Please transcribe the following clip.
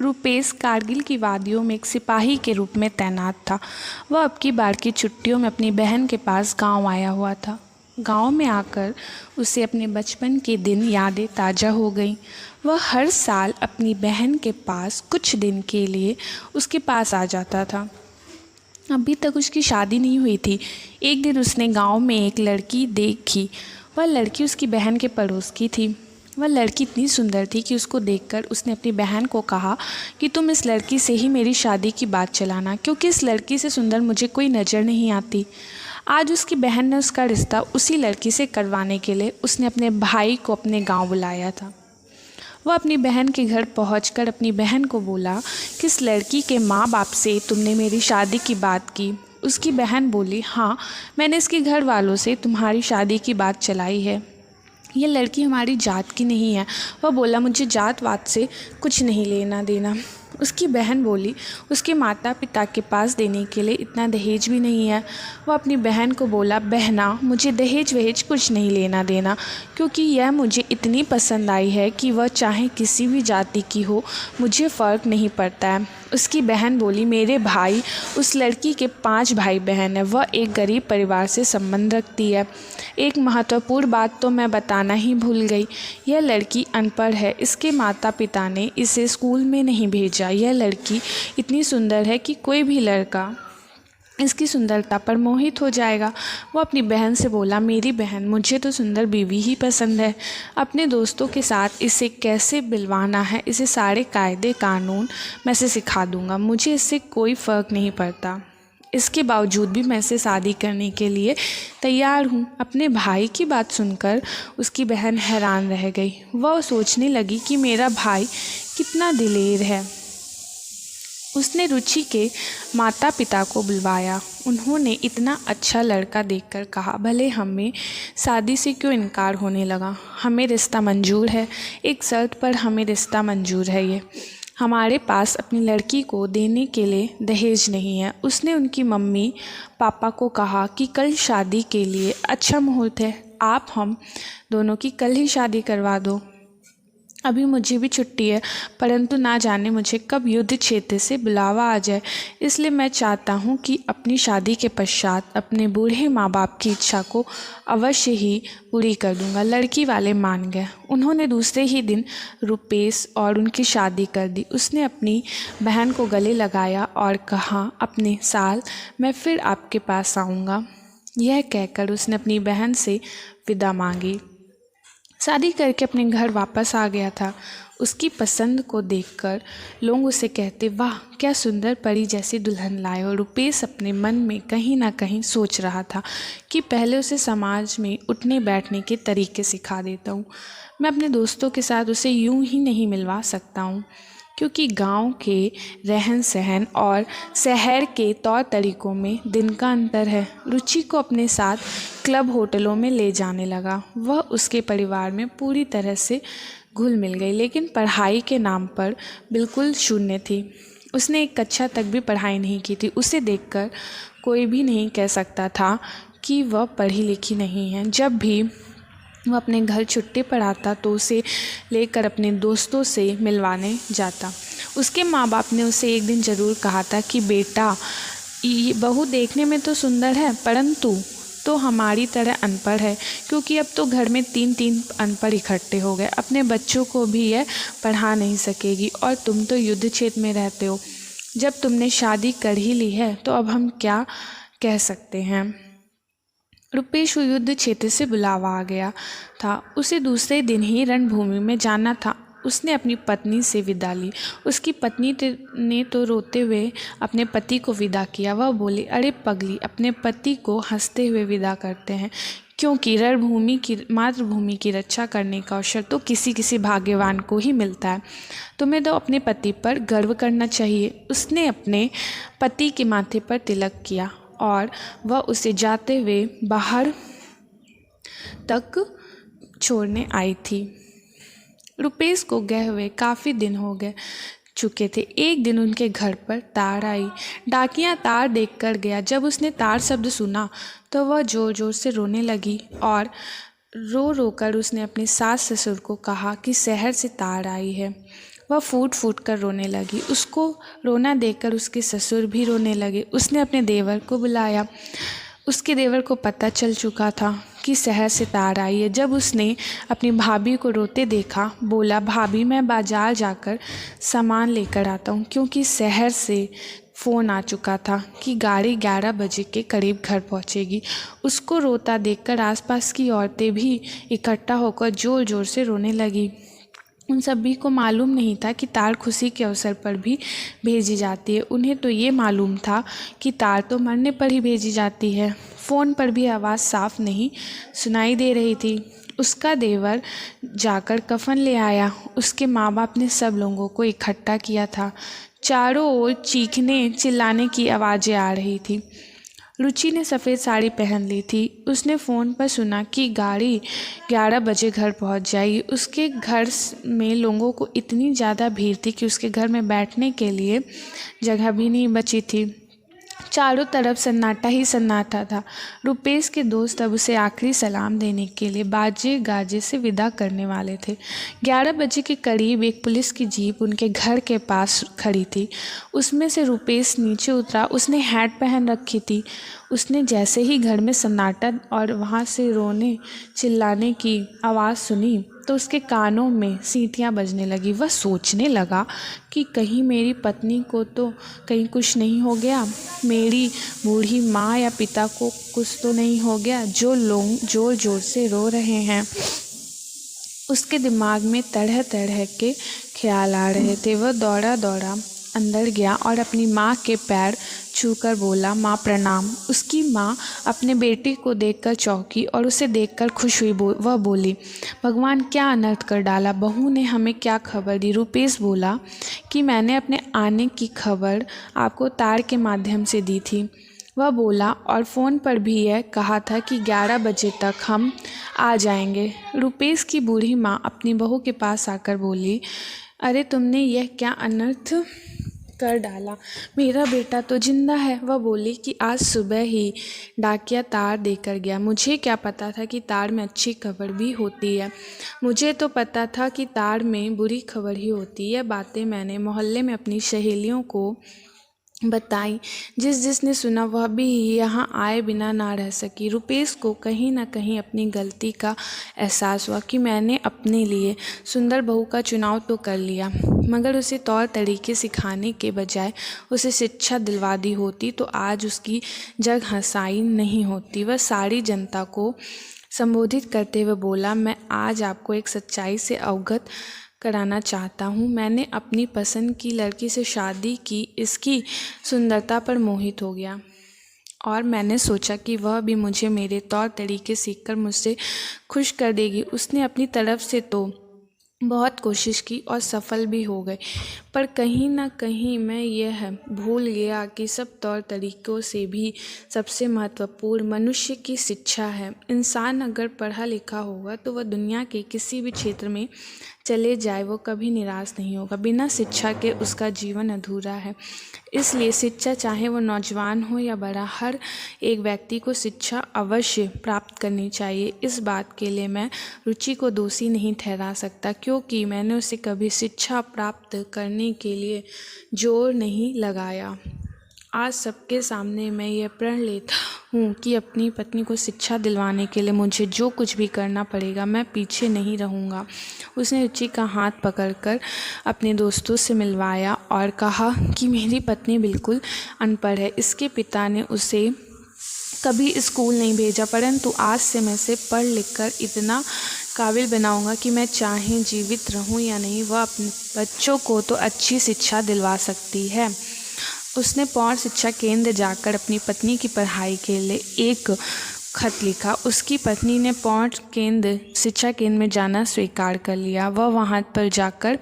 रुपेश कारगिल की वादियों में एक सिपाही के रूप में तैनात था। वह अब की बार की छुट्टियों में अपनी बहन के पास गांव आया हुआ था। गांव में आकर उसे अपने बचपन के दिन यादें ताज़ा हो गईं। वह हर साल अपनी बहन के पास कुछ दिन के लिए उसके पास आ जाता था। अभी तक उसकी शादी नहीं हुई थी। एक दिन उसने गांव में एक लड़की देखी। वह लड़की उसकी बहन के पड़ोस की थी। वह लड़की इतनी सुंदर थी कि उसको देखकर उसने अपनी बहन को कहा कि तुम इस लड़की से ही मेरी शादी की बात चलाना, क्योंकि इस लड़की से सुंदर मुझे कोई नज़र नहीं आती। आज उसकी बहन ने उसका रिश्ता उसी लड़की से करवाने के लिए उसने अपने भाई को अपने गांव बुलाया था। वह अपनी बहन के घर पहुंचकर अपनी बहन को बोला कि इस लड़की के माँ बाप से तुमने मेरी शादी की बात की। उसकी बहन बोली, हाँ, मैंने इसके घर वालों से तुम्हारी शादी की बात चलाई है। ये लड़की हमारी जात की नहीं है। वह बोला, मुझे जात वात से कुछ नहीं लेना देना। उसकी बहन बोली, उसके माता पिता के पास देने के लिए इतना दहेज भी नहीं है। वह अपनी बहन को बोला, बहना, मुझे दहेज वहेज कुछ नहीं लेना देना, क्योंकि यह मुझे इतनी पसंद आई है कि वह चाहे किसी भी जाति की हो, मुझे फ़र्क नहीं पड़ता है। उसकी बहन बोली, मेरे भाई, उस लड़की के 5 भाई बहन हैं। वह एक गरीब परिवार से संबंध रखती है। एक महत्वपूर्ण बात तो मैं बताना ही भूल गई, यह लड़की अनपढ़ है। इसके माता पिता ने इसे स्कूल में नहीं भेजा। यह लड़की इतनी सुंदर है कि कोई भी लड़का इसकी सुंदरता पर मोहित हो जाएगा। वो अपनी बहन से बोला, मेरी बहन, मुझे तो सुंदर बीवी ही पसंद है। अपने दोस्तों के साथ इसे कैसे बिलवाना है, इसे सारे कायदे कानून मैं इसे सिखा दूंगा। मुझे इससे कोई फ़र्क नहीं पड़ता। इसके बावजूद भी मैं इसे शादी करने के लिए तैयार हूँ। अपने भाई की बात सुनकर उसकी बहन हैरान रह गई। वह सोचने लगी कि मेरा भाई कितना दिलेर है। उसने रुचि के माता पिता को बुलवाया। उन्होंने इतना अच्छा लड़का देखकर कहा, भले हमें शादी से क्यों इनकार होने लगा, हमें रिश्ता मंजूर है। एक शर्त पर हमें रिश्ता मंजूर है। ये हमारे पास अपनी लड़की को देने के लिए दहेज नहीं है। उसने उनकी मम्मी पापा को कहा कि कल शादी के लिए अच्छा मुहूर्त है, आप हम दोनों की कल ही शादी करवा दो। अभी मुझे भी छुट्टी है, परंतु ना जाने मुझे कब युद्ध क्षेत्र से बुलावा आ जाए। इसलिए मैं चाहता हूँ कि अपनी शादी के पश्चात अपने बूढ़े माँ बाप की इच्छा को अवश्य ही पूरी कर दूँगा। लड़की वाले मान गए। उन्होंने दूसरे ही दिन रुपेश और उनकी शादी कर दी। उसने अपनी बहन को गले लगाया और कहा, अपने साल मैं फिर आपके पास आऊँगा। यह कहकर उसने अपनी बहन से विदा मांगी। शादी करके अपने घर वापस आ गया था। उसकी पसंद को देखकर लोग उसे कहते, वाह, क्या सुंदर परी जैसी दुल्हन लाए हो। रुपेश अपने मन में कहीं ना कहीं सोच रहा था कि पहले उसे समाज में उठने बैठने के तरीके सिखा देता हूँ। मैं अपने दोस्तों के साथ उसे यूं ही नहीं मिलवा सकता हूँ, क्योंकि गांव के रहन सहन और शहर के तौर तरीक़ों में दिन का अंतर है। रुचि को अपने साथ क्लब होटलों में ले जाने लगा। वह उसके परिवार में पूरी तरह से घुल मिल गई, लेकिन पढ़ाई के नाम पर बिल्कुल शून्य थी। उसने एक कक्षा तक भी पढ़ाई नहीं की थी। उसे देखकर कोई भी नहीं कह सकता था कि वह पढ़ी लिखी नहीं है। जब भी वह अपने घर छुट्टी पर आता तो उसे लेकर अपने दोस्तों से मिलवाने जाता। उसके माँ बाप ने उसे एक दिन ज़रूर कहा था कि बेटा, ये बहू देखने में तो सुंदर है, परंतु तो हमारी तरह अनपढ़ है, क्योंकि अब तो घर में 3-3 अनपढ़ इकट्ठे हो गए। अपने बच्चों को भी यह पढ़ा नहीं सकेगी, और तुम तो युद्ध क्षेत्र में रहते हो। जब तुमने शादी कर ही ली है तो अब हम क्या कह सकते हैं। रुपेश को युद्ध क्षेत्र से बुलावा आ गया था। उसे दूसरे दिन ही रणभूमि में जाना था। उसने अपनी पत्नी से विदा ली। उसकी पत्नी ने तो रोते हुए अपने पति को विदा किया। वह बोली, अरे पगली, अपने पति को हंसते हुए विदा करते हैं, क्योंकि मातृभूमि की रक्षा करने का अवसर तो किसी किसी भाग्यवान को ही मिलता है। तुम्हें तो अपने पति पर गर्व करना चाहिए। उसने अपने पति के माथे पर तिलक किया और वह उसे जाते हुए बाहर तक छोड़ने आई थी। रुपेश को गए हुए काफ़ी दिन हो गए चुके थे। एक दिन उनके घर पर तार आई। डाकिया तार देखकर गया। जब उसने तार शब्द सुना तो वह ज़ोर ज़ोर से रोने लगी, और रो रो कर उसने अपने सास ससुर को कहा कि शहर से तार आई है। वह फूट फूट कर रोने लगी। उसको रोना देखकर उसके ससुर भी रोने लगे। उसने अपने देवर को बुलाया। उसके देवर को पता चल चुका था कि शहर से तार आई है। जब उसने अपनी भाभी को रोते देखा, बोला, भाभी मैं बाजार जाकर सामान लेकर आता हूँ, क्योंकि शहर से फ़ोन आ चुका था कि गाड़ी 11 बजे के करीब घर पहुँचेगी। उसको रोता देखकर आसपास की औरतें भी इकट्ठा होकर ज़ोर ज़ोर से रोने लगी। उन सभी को मालूम नहीं था कि तार खुशी के अवसर पर भी भेजी जाती है। उन्हें तो ये मालूम था कि तार तो मरने पर ही भेजी जाती है। फ़ोन पर भी आवाज़ साफ नहीं सुनाई दे रही थी। उसका देवर जाकर कफन ले आया। उसके माँ बाप ने सब लोगों को इकट्ठा किया था। चारों ओर चीखने चिल्लाने की आवाज़ें आ रही थी। रुचि ने सफ़ेद साड़ी पहन ली थी। उसने फ़ोन पर सुना कि गाड़ी 11 बजे घर पहुंच जाएगी। उसके घर में लोगों को इतनी ज़्यादा भीड़ थी कि उसके घर में बैठने के लिए जगह भी नहीं बची थी। चारों तरफ सन्नाटा ही सन्नाटा था। रुपेश के दोस्त अब उसे आखिरी सलाम देने के लिए बाजे गाजे से विदा करने वाले थे। 11 बजे के करीब एक पुलिस की जीप उनके घर के पास खड़ी थी। उसमें से रुपेश नीचे उतरा। उसने हैट पहन रखी थी। उसने जैसे ही घर में सन्नाटा और वहाँ से रोने चिल्लाने की आवाज़ सुनी तो उसके कानों में सीटियाँ बजने लगी। वह सोचने लगा कि कहीं मेरी पत्नी को तो कहीं कुछ नहीं हो गया, मेरी बूढ़ी माँ या पिता को कुछ तो नहीं हो गया, जो लोग ज़ोर ज़ोर से रो रहे हैं। उसके दिमाग में तरह तरह के ख्याल आ रहे थे। वह दौड़ा दौड़ा अंदर गया और अपनी माँ के पैर छूकर बोला, माँ प्रणाम। उसकी माँ अपने बेटे को देखकर चौंकी और उसे देखकर खुश हुई। वह बोली, भगवान क्या अनर्थ कर डाला, बहू ने हमें क्या खबर दी। रुपेश बोला कि मैंने अपने आने की खबर आपको तार के माध्यम से दी थी। वह बोला और फ़ोन पर भी यह कहा था कि 11 बजे तक हम आ जाएंगे। रुपेश की बूढ़ी माँ अपनी बहू के पास आकर बोली, अरे तुमने यह क्या अनर्थ कर डाला, मेरा बेटा तो जिंदा है। वह बोली कि आज सुबह ही डाकिया तार देकर गया। मुझे क्या पता था कि तार में अच्छी खबर भी होती है। मुझे तो पता था कि तार में बुरी खबर ही होती है। बातें मैंने मोहल्ले में अपनी सहेलियों को बताई। जिसने सुना वह भी यहाँ आए बिना ना रह सकी। रुपेश को कहीं ना कहीं अपनी गलती का एहसास हुआ कि मैंने अपने लिए सुंदर बहू का चुनाव तो कर लिया, मगर उसे तौर तरीके सिखाने के बजाय उसे शिक्षा दिलवा दी होती तो आज उसकी जग हंसाई नहीं होती। वह सारी जनता को संबोधित करते हुए बोला, मैं आज आपको एक सच्चाई से अवगत कराना चाहता हूँ। मैंने अपनी पसंद की लड़की से शादी की। इसकी सुंदरता पर मोहित हो गया और मैंने सोचा कि वह भी मुझे मेरे तौर तरीके सीखकर मुझसे खुश कर देगी। उसने अपनी तरफ से तो बहुत कोशिश की और सफल भी हो गई, पर कहीं ना कहीं मैं यह भूल गया कि सब तौर तरीक़ों से भी सबसे महत्वपूर्ण मनुष्य की शिक्षा है। इंसान अगर पढ़ा लिखा होगा तो वह दुनिया के किसी भी क्षेत्र में चले जाए, वो कभी निराश नहीं होगा। बिना शिक्षा के उसका जीवन अधूरा है। इसलिए शिक्षा, चाहे वो नौजवान हो या बड़ा, हर एक व्यक्ति को शिक्षा अवश्य प्राप्त करनी चाहिए। इस बात के लिए मैं रुचि को दोषी नहीं ठहरा सकता, क्योंकि मैंने उसे कभी शिक्षा प्राप्त करने के लिए जोर नहीं लगाया। आज सबके सामने मैं ये प्रण लेता हूँ कि अपनी पत्नी को शिक्षा दिलवाने के लिए मुझे जो कुछ भी करना पड़ेगा, मैं पीछे नहीं रहूँगा। उसने रुचि का हाथ पकड़कर अपने दोस्तों से मिलवाया और कहा कि मेरी पत्नी बिल्कुल अनपढ़ है। इसके पिता ने उसे कभी स्कूल नहीं भेजा, परंतु आज से मैं इसे पढ़ लिख कर इतना काबिल बनाऊंगा कि मैं चाहे जीवित रहूं या नहीं, वह अपने बच्चों को तो अच्छी शिक्षा दिलवा सकती है। उसने प्रौढ़ शिक्षा केंद्र जाकर अपनी पत्नी की पढ़ाई के लिए एक खत लिखा। उसकी पत्नी ने प्रौढ़ शिक्षा केंद्र में जाना स्वीकार कर लिया। वह वहां पर जाकर